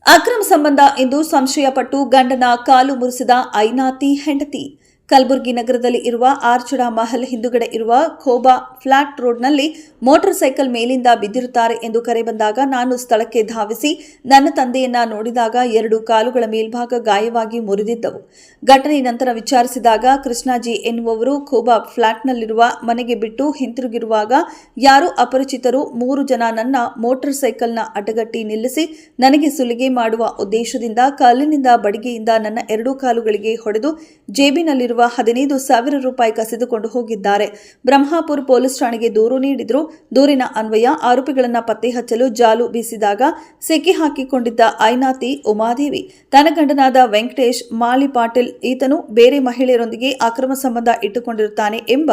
ಅಕ್ರಮ ಸಂಬಂಧ ಎಂದು ಸಂಶಯಪಟ್ಟು ಗಂಡನ ಕಾಲು ಮುರಿಸಿದ ಐನಾತಿ ಹೆಂಡತಿ. ಕಲಬುರಗಿ ನಗರದಲ್ಲಿ ಇರುವ ಆರ್ಚಡ ಮಹಲ್ ಹಿಂದುಗಡೆ ಇರುವ ಖೋಬಾ ಫ್ಲಾಟ್ ರೋಡ್ನಲ್ಲಿ ಮೋಟಾರ್ ಸೈಕಲ್ ಮೇಲಿಂದ ಬಿದ್ದಿರುತ್ತಾರೆ ಎಂದು ಕರೆ ಬಂದಾಗ ನಾನು ಸ್ಥಳಕ್ಕೆ ಧಾವಿಸಿ ನನ್ನ ತಂದೆಯನ್ನ ನೋಡಿದಾಗ 2 ಕಾಲುಗಳ ಮೇಲ್ಭಾಗ ಗಾಯವಾಗಿ ಮುರಿದಿದ್ದವು. ಘಟನೆ ನಂತರ ವಿಚಾರಿಸಿದಾಗ ಕೃಷ್ಣಾಜಿ ಎನ್ನುವವರು ಖೋಬಾ ಫ್ಲಾಟ್ನಲ್ಲಿರುವ ಮನೆಗೆ ಬಿಟ್ಟು ಹಿಂತಿರುಗಿರುವಾಗ ಯಾರೋ ಅಪರಿಚಿತರು 3 ಜನ ನನ್ನ ಮೋಟಾರ್ ಸೈಕಲ್ನ ಅಡ್ಡಗಟ್ಟಿ ನಿಲ್ಲಿಸಿ ನನಗೆ ಸುಲಿಗೆ ಮಾಡುವ ಉದ್ದೇಶದಿಂದ ಕಲ್ಲಿನಿಂದ ಬಡಿಗೆಯಿಂದ ನನ್ನ 2 ಕಾಲುಗಳಿಗೆ ಹೊಡೆದು ಜೇಬಿನಲ್ಲಿರುವ 15,000 ರೂಪಾಯಿ ಕಸಿದುಕೊಂಡು ಹೋಗಿದ್ದಾರೆ. ಬ್ರಹ್ಮಾಪುರ ಪೊಲೀಸ್ ಠಾಣೆಗೆ ದೂರು ನೀಡಿದ್ರು. ದೂರಿನ ಅನ್ವಯ ಆರೋಪಿಗಳನ್ನು ಪತ್ತೆ ಹಚ್ಚಲು ಜಾಲು ಬೀಸಿದಾಗ ಸಿಕ್ಕಿ ಹಾಕಿಕೊಂಡಿದ್ದ ಐನಾತಿ ಉಮಾದೇವಿ ತನ್ನ ಗಂಡನಾದ ವೆಂಕಟೇಶ್ ಮಾಳಿ ಪಾಟೀಲ್ ಈತನು ಬೇರೆ ಮಹಿಳೆಯರೊಂದಿಗೆ ಅಕ್ರಮ ಸಂಬಂಧ ಇಟ್ಟುಕೊಂಡಿರುತ್ತಾನೆ ಎಂಬ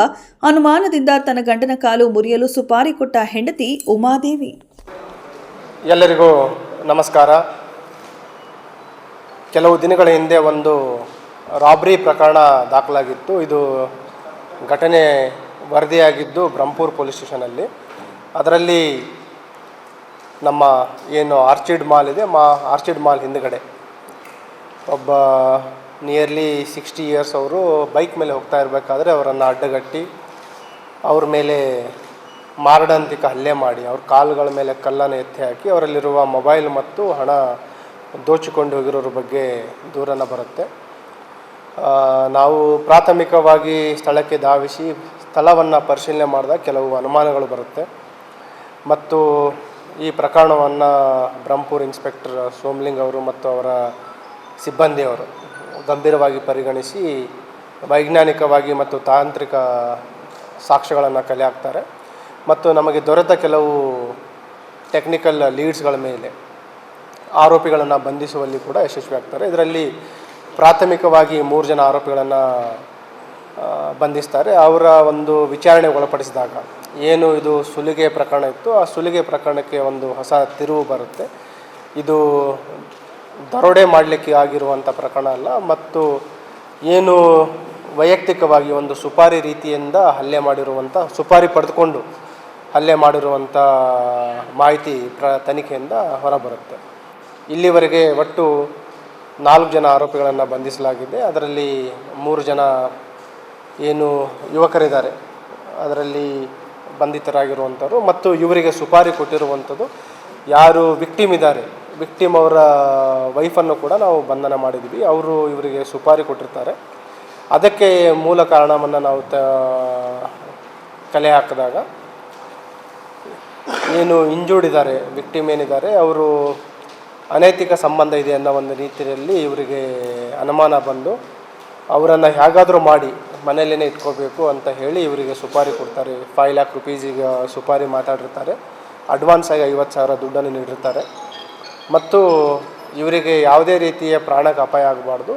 ಅನುಮಾನದಿಂದ ತನ್ನ ಗಂಡನ ಕಾಲು ಮುರಿಯಲು ಸುಪಾರಿ ಕೊಟ್ಟ ಹೆಂಡತಿ ಉಮಾದೇವಿ. ಎಲ್ಲರಿಗೂ ನಮಸ್ಕಾರ. ಕೆಲವು ದಿನಗಳ ಹಿಂದೆ ಒಂದು ರಾಬ್ರಿ ಪ್ರಕರಣ ದಾಖಲಾಗಿತ್ತು. ಇದು ಘಟನೆ ವರದಿಯಾಗಿದ್ದು ಬ್ರಹ್ಮಪುರ ಪೊಲೀಸ್ ಸ್ಟೇಷನಲ್ಲಿ. ಅದರಲ್ಲಿ ನಮ್ಮ ಏನು ಆರ್ಚಿಡ್ ಮಾಲ್ ಇದೆ, ಆರ್ಚಿಡ್ ಮಾಲ್ ಹಿಂದುಗಡೆ ಒಬ್ಬ ನಿಯರ್ಲಿ 60 ಇಯರ್ಸ್ ಅವರು ಬೈಕ್ ಮೇಲೆ ಹೋಗ್ತಾ ಇರಬೇಕಾದ್ರೆ ಅವರನ್ನು ಅಡ್ಡಗಟ್ಟಿ ಅವ್ರ ಮೇಲೆ ಮಾರಣಾಂತಿಕ ಹಲ್ಲೆ ಮಾಡಿ ಅವ್ರ ಕಾಲುಗಳ ಮೇಲೆ ಕಲ್ಲನ್ನು ಎತ್ತಿ ಹಾಕಿ ಅವರಲ್ಲಿರುವ ಮೊಬೈಲ್ ಮತ್ತು ಹಣ ದೋಚಿಕೊಂಡು ಹೋಗಿರೋರ ಬಗ್ಗೆ ದೂರನ್ನು ಬರುತ್ತೆ. ನಾವು ಪ್ರಾಥಮಿಕವಾಗಿ ಸ್ಥಳಕ್ಕೆ ಧಾವಿಸಿ ಸ್ಥಳವನ್ನು ಪರಿಶೀಲನೆ ಮಾಡಿದಾಗ ಕೆಲವು ಅನುಮಾನಗಳು ಬರುತ್ತೆ ಮತ್ತು ಈ ಪ್ರಕರಣವನ್ನು ಬ್ರಹ್ಮಪುರ ಇನ್ಸ್ಪೆಕ್ಟರ್ ಸೋಮಲಿಂಗ್ ಅವರು ಮತ್ತು ಅವರ ಸಿಬ್ಬಂದಿಯವರು ಗಂಭೀರವಾಗಿ ಪರಿಗಣಿಸಿ ವೈಜ್ಞಾನಿಕವಾಗಿ ಮತ್ತು ತಾಂತ್ರಿಕ ಸಾಕ್ಷ್ಯಗಳನ್ನು ಕಲೆ ಹಾಕ್ತಾರೆ ಮತ್ತು ನಮಗೆ ದೊರೆತ ಕೆಲವು ಟೆಕ್ನಿಕಲ್ ಲೀಡ್ಸ್ಗಳ ಮೇಲೆ ಆರೋಪಿಗಳನ್ನು ಬಂಧಿಸುವಲ್ಲಿ ಕೂಡ ಯಶಸ್ವಿಯಾಗ್ತಾರೆ. ಇದರಲ್ಲಿ ಪ್ರಾಥಮಿಕವಾಗಿ 3 ಜನ ಆರೋಪಿಗಳನ್ನು ಬಂಧಿಸ್ತಾರೆ. ಅವರ ಒಂದು ವಿಚಾರಣೆ ಒಳಪಡಿಸಿದಾಗ ಏನು ಇದು ಸುಲಿಗೆ ಪ್ರಕರಣ ಇತ್ತು, ಆ ಸುಲಿಗೆ ಪ್ರಕರಣಕ್ಕೆ ಒಂದು ಹೊಸ ತಿರುವು ಬರುತ್ತೆ. ಇದು ದರೋಡೆ ಮಾಡಲಿಕ್ಕೆ ಆಗಿರುವಂಥ ಪ್ರಕರಣ ಅಲ್ಲ ಮತ್ತು ಏನು ವೈಯಕ್ತಿಕವಾಗಿ ಒಂದು ಸುಪಾರಿ ರೀತಿಯಿಂದ ಹಲ್ಲೆ ಮಾಡಿರುವಂಥ, ಸುಪಾರಿ ಪಡೆದುಕೊಂಡು ಹಲ್ಲೆ ಮಾಡಿರುವಂಥ ಮಾಹಿತಿ ತನಿಖೆಯಿಂದ ಹೊರಬರುತ್ತೆ. ಇಲ್ಲಿವರೆಗೆ ಒಟ್ಟು 4 ಜನ ಆರೋಪಿಗಳನ್ನು ಬಂಧಿಸಲಾಗಿದೆ. ಅದರಲ್ಲಿ 3 ಜನ ಏನು ಯುವಕರಿದ್ದಾರೆ ಅದರಲ್ಲಿ ಬಂಧಿತರಾಗಿರುವಂಥವ್ರು ಮತ್ತು ಇವರಿಗೆ ಸುಪಾರಿ ಕೊಟ್ಟಿರುವಂಥದ್ದು ಯಾರು ವಿಕ್ಟಿಮ್ ಇದ್ದಾರೆ, ವಿಕ್ಟಿಮ್ ಅವರ ವೈಫನ್ನು ಕೂಡ ನಾವು ಬಂಧನ ಮಾಡಿದ್ವಿ. ಅವರು ಇವರಿಗೆ ಸುಪಾರಿ ಕೊಟ್ಟಿರ್ತಾರೆ. ಅದಕ್ಕೆ ಮೂಲ ಕಾರಣವನ್ನು ನಾವು ಕಲೆ ಹಾಕಿದಾಗ ಏನು ಇಂಜೂರ್ಡ್ ಇದ್ದಾರೆ, ವಿಕ್ಟಿಮ್ ಏನಿದ್ದಾರೆ ಅವರು ಅನೈತಿಕ ಸಂಬಂಧ ಇದೆ ಅನ್ನೋ ಒಂದು ರೀತಿಯಲ್ಲಿ ಇವರಿಗೆ ಅನುಮಾನ ಬಂದು ಅವರನ್ನು ಹೇಗಾದರೂ ಮಾಡಿ ಮನೆಯಲ್ಲೇ ಇಟ್ಕೋಬೇಕು ಅಂತ ಹೇಳಿ ಇವರಿಗೆ ಸುಪಾರಿ ಕೊಡ್ತಾರೆ. 5 lakh ರೂಪೀಸಿಗೆ ಸುಪಾರಿ ಮಾತಾಡಿರ್ತಾರೆ. ಅಡ್ವಾನ್ಸಾಗಿ 50,000 ದುಡ್ಡನ್ನು ನೀಡಿರ್ತಾರೆ ಮತ್ತು ಇವರಿಗೆ ಯಾವುದೇ ರೀತಿಯ ಪ್ರಾಣಕ್ಕೆ ಅಪಾಯ ಆಗಬಾರ್ದು,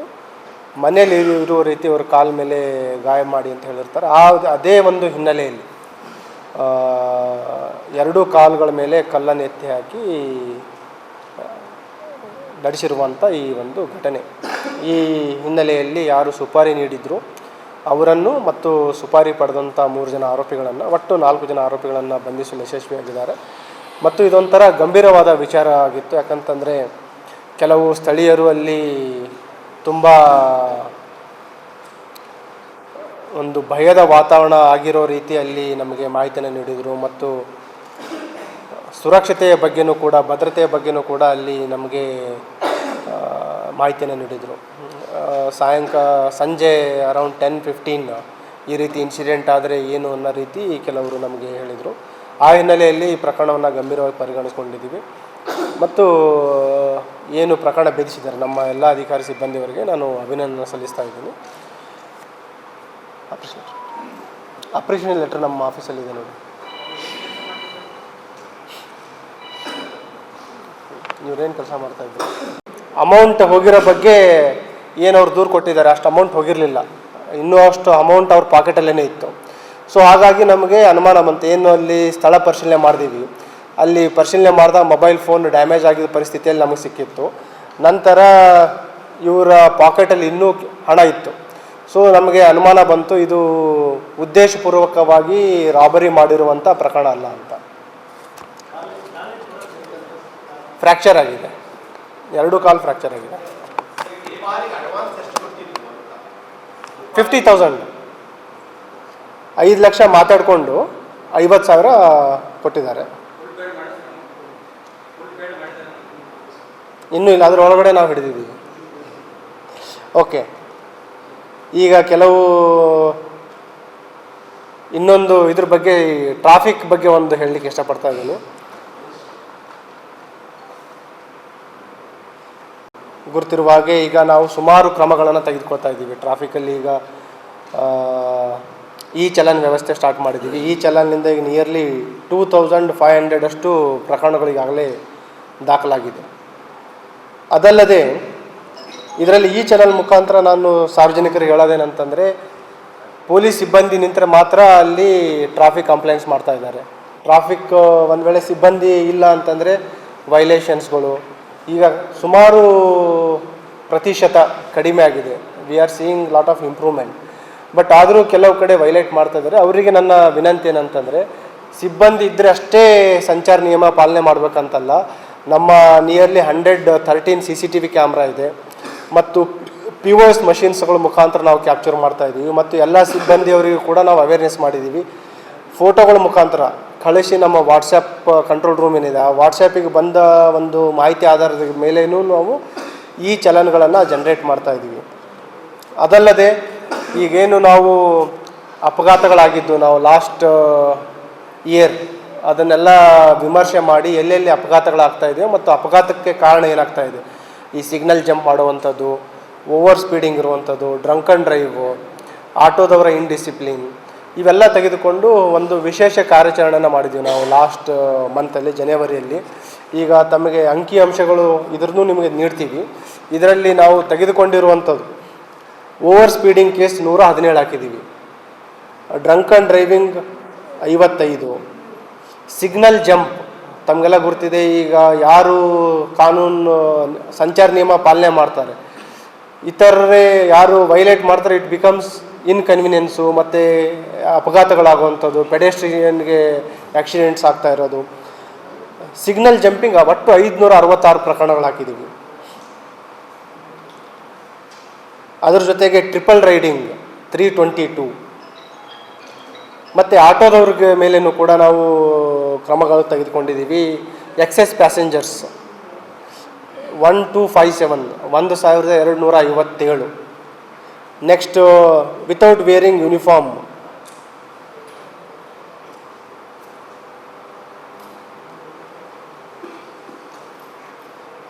ಮನೇಲಿ ಇರುವ ರೀತಿ ಅವ್ರ ಕಾಲ ಮೇಲೆ ಗಾಯ ಮಾಡಿ ಅಂತ ಹೇಳಿರ್ತಾರೆ. ಅದೇ ಒಂದು ಹಿನ್ನೆಲೆಯಲ್ಲಿ 2 ಕಾಲುಗಳ ಮೇಲೆ ಕಲ್ಲನ್ನು ಎತ್ತಿ ಹಾಕಿ ನಡೆಸಿರುವಂಥ ಈ ಒಂದು ಘಟನೆ. ಈ ಹಿನ್ನೆಲೆಯಲ್ಲಿ ಯಾರು ಸುಪಾರಿ ನೀಡಿದ್ರು ಅವರನ್ನು ಮತ್ತು ಸುಪಾರಿ ಪಡೆದಂಥ 3 ಜನ ಆರೋಪಿಗಳನ್ನು, ಒಟ್ಟು 4 ಜನ ಆರೋಪಿಗಳನ್ನು ಬಂಧಿಸಲು ಯಶಸ್ವಿಯಾಗಿದ್ದಾರೆ. ಮತ್ತು ಇದೊಂಥರ ಗಂಭೀರವಾದ ವಿಚಾರ ಆಗಿತ್ತು. ಯಾಕಂತಂದರೆ ಕೆಲವು ಸ್ಥಳೀಯರು ಅಲ್ಲಿ ತುಂಬ ಒಂದು ಭಯದ ವಾತಾವರಣ ಆಗಿರೋ ರೀತಿಯಲ್ಲಿ ನಮಗೆ ಮಾಹಿತಿಯನ್ನು ನೀಡಿದರು ಮತ್ತು ಸುರಕ್ಷತೆಯ ಬಗ್ಗೆಯೂ ಕೂಡ, ಭದ್ರತೆಯ ಬಗ್ಗೆಯೂ ಕೂಡ ಅಲ್ಲಿ ನಮಗೆ ಮಾಹಿತಿಯನ್ನು ನೀಡಿದರು. ಸಂಜೆ ಅರೌಂಡ್ 10-15 ಈ ರೀತಿ ಇನ್ಸಿಡೆಂಟ್ ಆದರೆ ಏನು ಅನ್ನೋ ರೀತಿ ಕೆಲವರು ನಮಗೆ ಹೇಳಿದರು. ಆ ಹಿನ್ನೆಲೆಯಲ್ಲಿ ಈ ಪ್ರಕರಣವನ್ನು ಗಂಭೀರವಾಗಿ ಪರಿಗಣಿಸ್ಕೊಂಡಿದ್ದೀವಿ ಮತ್ತು ಏನು ಪ್ರಕರಣ ಭೇದಿಸಿದ್ದಾರೆ ನಮ್ಮ ಎಲ್ಲ ಅಧಿಕಾರಿ ಸಿಬ್ಬಂದಿಯವರಿಗೆ ನಾನು ಅಭಿನಂದನೆ ಸಲ್ಲಿಸ್ತಾ ಇದ್ದೀನಿ. ಅಪ್ರಿಷಿಯೇಷನ್ ಲೆಟರ್ ನಮ್ಮ ಆಫೀಸಲ್ಲಿದೆ ನೋಡಿ. ಇವರೇನು ಕೆಲಸ ಮಾಡ್ತಾಯಿದ್ರು, ಅಮೌಂಟ್ ಹೋಗಿರೋ ಬಗ್ಗೆ ಏನು ಅವ್ರು ದೂರು ಕೊಟ್ಟಿದ್ದಾರೆ, ಅಷ್ಟು ಅಮೌಂಟ್ ಹೋಗಿರಲಿಲ್ಲ, ಇನ್ನೂ ಅಷ್ಟು ಅಮೌಂಟ್ ಅವ್ರ ಪಾಕೆಟಲ್ಲೇ ಇತ್ತು. ಸೊ ಹಾಗಾಗಿ ನಮಗೆ ಅನುಮಾನ ಬಂತು. ಏನು ಅಲ್ಲಿ ಸ್ಥಳ ಪರಿಶೀಲನೆ ಮಾಡಿದೀವಿ, ಅಲ್ಲಿ ಪರಿಶೀಲನೆ ಮಾಡಿದಾಗ ಮೊಬೈಲ್ ಫೋನ್ ಡ್ಯಾಮೇಜ್ ಆಗಿದ್ದ ಪರಿಸ್ಥಿತಿಯಲ್ಲಿ ನಮಗೆ ಸಿಕ್ಕಿತ್ತು. ನಂತರ ಇವರ ಪಾಕೆಟಲ್ಲಿ ಇನ್ನೂ ಹಣ ಇತ್ತು. ಸೊ ನಮಗೆ ಅನುಮಾನ ಬಂತು ಇದು ಉದ್ದೇಶಪೂರ್ವಕವಾಗಿ ರಾಬರಿ ಮಾಡಿರುವಂಥ ಪ್ರಕರಣ ಅಲ್ಲ ಅಂತ. ಫ್ರ್ಯಾಕ್ಚರ್ ಆಗಿದೆ, 2 ಕಾಲು ಫ್ರ್ಯಾಕ್ಚರ್ ಆಗಿದೆ. 50,000 5 ಲಕ್ಷ ಮಾತಾಡಿಕೊಂಡು 50,000 ಕೊಟ್ಟಿದ್ದಾರೆ. ಇನ್ನೂ ಇಲ್ಲ, ಅದರೊಳಗಡೆ ನಾವು ಹಿಡಿದಿದ್ದೀವಿ. ಓಕೆ, ಈಗ ಕೆಲವು ಇನ್ನೊಂದು ಇದ್ರ ಬಗ್ಗೆ, ಟ್ರಾಫಿಕ್ ಬಗ್ಗೆ ಒಂದು ಹೇಳಲಿಕ್ಕೆ ಇಷ್ಟಪಡ್ತಾ ಇದ್ದೀನಿ. ಗುರ್ತಿರುವ ಹಾಗೆ ಈಗ ನಾವು ಸುಮಾರು ಕ್ರಮಗಳನ್ನು ತೆಗೆದುಕೊಳ್ತಾ ಇದ್ದೀವಿ ಟ್ರಾಫಿಕಲ್ಲಿ. ಈಗ ಈ ಚಲನ್ ವ್ಯವಸ್ಥೆ ಸ್ಟಾರ್ಟ್ ಮಾಡಿದ್ದೀವಿ. ಈ ಚಲನ್ನಿಂದ ಈಗ ನಿಯರ್ಲಿ 2500 ಅಷ್ಟು ಪ್ರಕರಣಗಳಿಗಾಗಲೇ ದಾಖಲಾಗಿದೆ. ಅದಲ್ಲದೆ ಇದರಲ್ಲಿ ಈ ಚಾನಲ್ ಮುಖಾಂತರ ನಾನು ಸಾರ್ವಜನಿಕರಿಗೆ ಹೇಳೋದೇನಂತಂದರೆ, ಪೊಲೀಸ್ ಸಿಬ್ಬಂದಿ ನಿಂತರೆ ಮಾತ್ರ ಅಲ್ಲಿ ಟ್ರಾಫಿಕ್ ಕಂಪ್ಲೇಂಟ್ಸ್ ಮಾಡ್ತಾ ಇದ್ದಾರೆ. ಟ್ರಾಫಿಕ್ ಒಂದು ವೇಳೆ ಸಿಬ್ಬಂದಿ ಇಲ್ಲ ಅಂತಂದರೆ ವೈಲೇಷನ್ಸ್ಗಳು ಈಗ ಸುಮಾರು ಪ್ರತಿಶತ ಕಡಿಮೆ ಆಗಿದೆ. We are seeing lot of improvement. But ಆದರೂ ಕೆಲವು ಕಡೆ ವೈಲೇಟ್ ಮಾಡ್ತಾ ಇದ್ದಾರೆ. ಅವರಿಗೆ ನನ್ನ ವಿನಂತಿ ಏನಂತಂದರೆ, ಸಿಬ್ಬಂದಿ ಇದ್ದರೆ ಅಷ್ಟೇ ಸಂಚಾರ ನಿಯಮ ಪಾಲನೆ ಮಾಡಬೇಕಂತಲ್ಲ. ನಮ್ಮ ನಿಯರ್ಲಿ 113 CCTV ಕ್ಯಾಮ್ರಾ ಇದೆ ಮತ್ತು POS ಮಷಿನ್ಸ್ಗಳ ಮುಖಾಂತರ ನಾವು ಕ್ಯಾಪ್ಚರ್ ಮಾಡ್ತಾ ಇದ್ದೀವಿ. ಮತ್ತು ಎಲ್ಲ ಸಿಬ್ಬಂದಿಯವರಿಗೂ ಕೂಡ ನಾವು ಅವೇರ್ನೆಸ್ ಮಾಡಿದ್ದೀವಿ. ಫೋಟೋಗಳ ಮುಖಾಂತರ ಕಳಿಸಿ ನಮ್ಮ ವಾಟ್ಸಪ್ ಕಂಟ್ರೋಲ್ ರೂಮ್ ಏನಿದೆ ಆ ವಾಟ್ಸಪ್ಪಿಗೆ ಬಂದ ಒಂದು ಮಾಹಿತಿ ಆಧಾರದ ಮೇಲೇನೂ ನಾವು ಈ ಚಲನ್ಗಳನ್ನು ಜನ್ರೇಟ್ ಮಾಡ್ತಾ ಇದ್ದೀವಿ. ಅದಲ್ಲದೆ ಈಗೇನು ನಾವು ಅಪಘಾತಗಳಾಗಿದ್ದು ನಾವು ಲಾಸ್ಟ್ ಇಯರ್ ಅದನ್ನೆಲ್ಲ ವಿಮರ್ಶೆ ಮಾಡಿ ಎಲ್ಲೆಲ್ಲಿ ಅಪಘಾತಗಳಾಗ್ತಾ ಇದೆಯೋ ಮತ್ತು ಅಪಘಾತಕ್ಕೆ ಕಾರಣ ಏನಾಗ್ತಾ ಇದೆ, ಈ ಸಿಗ್ನಲ್ ಜಂಪ್ ಮಾಡುವಂಥದ್ದು, ಓವರ್ ಸ್ಪೀಡಿಂಗ್ ಇರುವಂಥದ್ದು, ಡ್ರಂಕ್ ಆ್ಯಂಡ್ ಡ್ರೈವು, ಆಟೋದವರ ಇನ್ಡಿಸಿಪ್ಲಿನ್, ಇವೆಲ್ಲ ತೆಗೆದುಕೊಂಡು ಒಂದು ವಿಶೇಷ ಕಾರ್ಯಾಚರಣೆಯನ್ನು ಮಾಡಿದ್ದೀವಿ ನಾವು ಲಾಸ್ಟ್ ಮಂತಲ್ಲಿ, ಜನವರಿಯಲ್ಲಿ. ಈಗ ತಮಗೆ ಅಂಕಿ ಅಂಶಗಳು ಇದ್ರೂ ನಿಮಗೆ ನೀಡ್ತೀವಿ. ಇದರಲ್ಲಿ ನಾವು ತೆಗೆದುಕೊಂಡಿರುವಂಥದ್ದು ಓವರ್ ಸ್ಪೀಡಿಂಗ್ ಕೇಸ್ 117 ಹಾಕಿದ್ದೀವಿ, drunk and driving 55, signal jump ತಮಗೆಲ್ಲ ಗುರ್ತಿದೆ. ಈಗ ಯಾರು ಕಾನೂನು ಸಂಚಾರ ನಿಯಮ ಪಾಲನೆ ಮಾಡ್ತಾರೆ, ಇತರರೇ ಯಾರು ವೈಲೇಟ್ ಮಾಡ್ತಾರೆ, ಇಟ್ ಬಿಕಮ್ಸ್ ಇನ್ಕನ್ವೀನಿಯನ್ಸು ಮತ್ತು ಅಪಘಾತಗಳಾಗುವಂಥದ್ದು, ಪೆಡೆಸ್ಟ್ರಿಯನ್ಗೆ ಆ್ಯಕ್ಸಿಡೆಂಟ್ಸ್ ಆಗ್ತಾ ಇರೋದು. ಸಿಗ್ನಲ್ ಜಂಪಿಂಗ್ ಒಟ್ಟು 566 ಪ್ರಕರಣಗಳು ಹಾಕಿದ್ದೀವಿ. ಅದರ ಜೊತೆಗೆ ಟ್ರಿಪಲ್ ರೈಡಿಂಗ್ 322 ಮತ್ತು ಆಟೋದವ್ರಿಗೆ ಮೇಲೇನೂ ಕೂಡ ನಾವು ಕ್ರಮಗಳು ತೆಗೆದುಕೊಂಡಿದ್ದೀವಿ. Excess passengers 1257 1257. Next without wearing uniform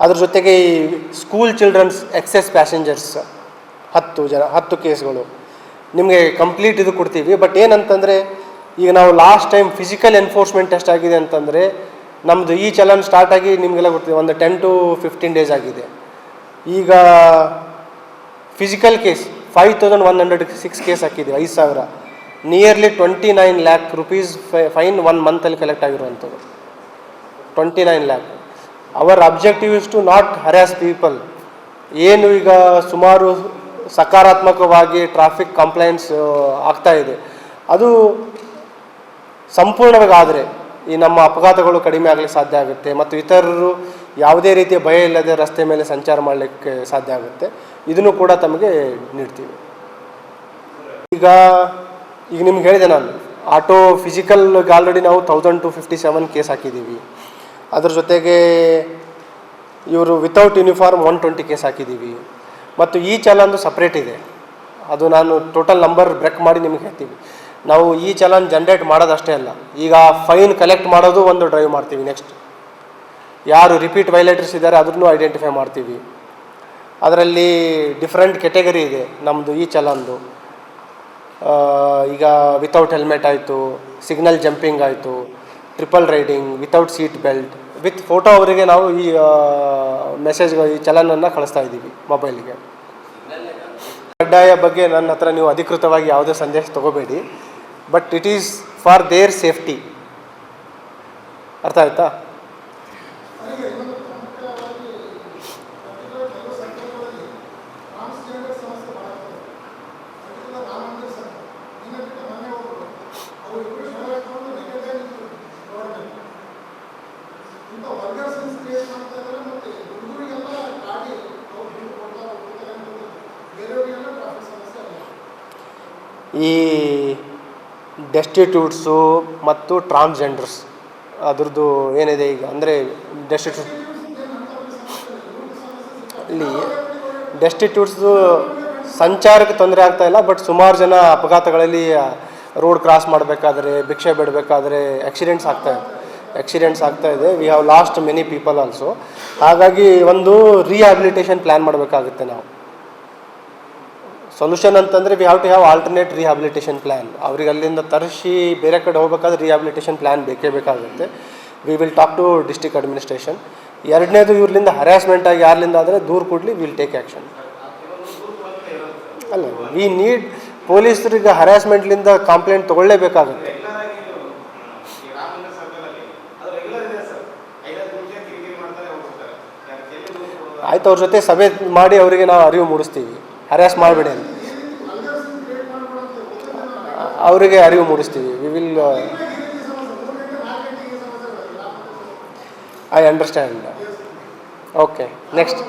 ಅದ್ರ ಜೊತೆಗೆ ಈ ಸ್ಕೂಲ್ ಚಿಲ್ಡ್ರನ್ಸ್ ಎಕ್ಸೆಸ್ ಪ್ಯಾಸೆಂಜರ್ಸ್ 10 ಕೇಸ್ಗಳು ನಿಮಗೆ ಕಂಪ್ಲೀಟ್ ಇದು ಕೊಡ್ತೀವಿ. ಬಟ್ ಏನಂತಂದರೆ, ಈಗ ನಾವು ಲಾಸ್ಟ್ ಟೈಮ್ ಫಿಸಿಕಲ್ ಎನ್ಫೋರ್ಸ್ಮೆಂಟ್ ಎಷ್ಟಾಗಿದೆ ಅಂತಂದರೆ, ನಮ್ಮದು ಈ ಚಲನ್ ಸ್ಟಾರ್ಟ್ ಆಗಿ ನಿಮಗೆಲ್ಲ ಗೊತ್ತಿದೆ ಒಂದು 10 to 15 days ಆಗಿದೆ. ಈಗ ಫಿಸಿಕಲ್ ಕೇಸ್ 5106 ಕೇಸ್ ಹಾಕಿದ್ದೀವಿ, 5,000, ನಿಯರ್ಲಿ 29 lakh rupees ಫೈನ್ 1 ಮಂತಲ್ಲಿ ಕಲೆಕ್ಟ್ ಆಗಿರುವಂಥದ್ದು. 29 lakh. Our objective is to not harass people. ಏನು ಈಗ ಸುಮಾರು ಸಕಾರಾತ್ಮಕವಾಗಿ ಟ್ರಾಫಿಕ್ ಕಂಪ್ಲೇಂಟ್ಸ್ ಆಗ್ತಾ ಇದೆ, ಅದು ಸಂಪೂರ್ಣವಾಗಿ ಆದರೆ ಈ ನಮ್ಮ ಅಪಘಾತಗಳು ಕಡಿಮೆ ಆಗಲಿಕ್ಕೆ ಸಾಧ್ಯ ಆಗುತ್ತೆ ಮತ್ತು ಇತರರು ಯಾವುದೇ ರೀತಿಯ ಭಯ ಇಲ್ಲದೆ ರಸ್ತೆ ಮೇಲೆ ಸಂಚಾರ ಮಾಡಲಿಕ್ಕೆ ಸಾಧ್ಯ ಆಗುತ್ತೆ. ಇದನ್ನು ಕೂಡ ತಮಗೆ ನೀಡ್ತೀವಿ. ಈಗ ನಿಮ್ಗೆ ಹೇಳಿದೆ ನಾನು, ಆಟೋ ಫಿಸಿಕಲ್ಗೆ ಆಲ್ರೆಡಿ ನಾವು 1257 ಕೇಸ್ ಹಾಕಿದ್ದೀವಿ. ಅದ್ರ ಜೊತೆಗೆ ಇವರು ವಿತೌಟ್ ಯೂನಿಫಾರ್ಮ್ 120 ಕೇಸ್ ಹಾಕಿದ್ದೀವಿ. ಮತ್ತು ಈ ಚಲನ್ದು ಸಪ್ರೇಟ್ ಇದೆ, ಅದು ನಾನು ಟೋಟಲ್ ನಂಬರ್ ಬ್ರೇಕ್ ಮಾಡಿ ನಿಮಗೆ ಹೇಳ್ತೀವಿ. ನಾವು ಈ ಚಲನ್ ಜನ್ರೇಟ್ ಮಾಡೋದಷ್ಟೇ ಅಲ್ಲ, ಈಗ ಫೈನ್ ಕಲೆಕ್ಟ್ ಮಾಡೋದು ಒಂದು ಡ್ರೈವ್ ಮಾಡ್ತೀವಿ. ನೆಕ್ಸ್ಟ್ ಯಾರು ರಿಪೀಟ್ ವೈಲೇಟರ್ಸ್ ಇದ್ದಾರೆ ಅದನ್ನು ಐಡೆಂಟಿಫೈ ಮಾಡ್ತೀವಿ. ಅದರಲ್ಲಿ ಡಿಫ್ರೆಂಟ್ ಕೆಟಗರಿ ಇದೆ ನಮ್ಮದು ಈ ಚಲನ್ದು. ಈಗ ವಿತೌಟ್ ಹೆಲ್ಮೆಟ್ ಆಯಿತು, ಸಿಗ್ನಲ್ ಜಂಪಿಂಗ್ ಆಯಿತು, triple riding, without seat belt, with photo ಅವರಿಗೆ ನಾವು ಈ ಮೆಸೇಜ್ಗಳು ಈ ಚಲನನ್ನು ಕಳಿಸ್ತಾ ಇದ್ದೀವಿ ಮೊಬೈಲಿಗೆ. ಕಡ್ಡಾಯ ಬಗ್ಗೆ ನನ್ನ ಹತ್ರ ನೀವು ಅಧಿಕೃತವಾಗಿ ಯಾವುದೇ ಸಂದೇಶ ತಗೋಬೇಡಿ, but it is for their safety. ಅರ್ಥ ಆಯ್ತಾ? ಈ ಡೆಸ್ಟಿಟ್ಯೂಟ್ಸು ಮತ್ತು ಟ್ರಾನ್ಸ್ಜೆಂಡರ್ಸ್ ಅದ್ರದ್ದು ಏನಿದೆ ಈಗ ಅಂದರೆ ಇಲ್ಲಿ ಡೆಸ್ಟಿಟ್ಯೂಟ್ಸ್ದು ಸಂಚಾರಕ್ಕೆ ತೊಂದರೆ ಆಗ್ತಾಯಿಲ್ಲ, ಬಟ್ ಸುಮಾರು ಜನ ಅಪಘಾತಗಳಲ್ಲಿ ರೋಡ್ ಕ್ರಾಸ್ ಮಾಡಬೇಕಾದ್ರೆ, ಭಿಕ್ಷೆ ಬಿಡಬೇಕಾದ್ರೆ ಆಕ್ಸಿಡೆಂಟ್ಸ್ ಆಗ್ತಾಯಿದೆ. We have lost many people also. ಹಾಗಾಗಿ ಒಂದು ರಿಹ್ಯಾಬಿಲಿಟೇಷನ್ ಪ್ಲ್ಯಾನ್ ಮಾಡಬೇಕಾಗುತ್ತೆ ನಾವು. ಸೊಲ್ಯೂಷನ್ ಅಂತಂದರೆ we have to have alternate rehabilitation plan. ಅವ್ರಿಗೆ ಅಲ್ಲಿಂದ ತರಿಸಿ ಬೇರೆ ಕಡೆ ಹೋಗ್ಬೇಕಾದ್ರೆ ರಿಹ್ಯಾಬಿಲಿಟೇಷನ್ ಪ್ಲ್ಯಾನ್ ಬೇಕೇ ಬೇಕಾಗುತ್ತೆ. We will talk to district administration. ಎರಡನೇದು, ಇವ್ರಲಿಂದ ಹರ್ಯಾಸ್ಮೆಂಟ್ ಆಗಿ ಯಾರಲಿಂದ ಆದರೆ ದೂರು ಕೊಡಲಿ, ವಿಲ್ ಟೇಕ್ ಆ್ಯಕ್ಷನ್. ಅಲ್ಲ, ವಿ ನೀಡ್ ಪೊಲೀಸರಿಗೆ ಹರ್ಯಾಸ್ಮೆಂಟ್ಲಿಂದ ಕಂಪ್ಲೇಂಟ್ ತೊಗೊಳ್ಳೇಬೇಕಾಗುತ್ತೆ. ಆಯ್ತು, ಅವ್ರ ಜೊತೆ ಸಭೆ ಮಾಡಿ ಅವರಿಗೆ ನಾವು ಅರಿವು ಮೂಡಿಸ್ತೀವಿ, ಹರ್ಯಾಸ್ ಮಾಡಬೇಡಿ ಅಂತ ಅವರಿಗೆ ಅರಿವು ಮೂಡಿಸ್ತೀವಿ. We will I understand. Okay, next.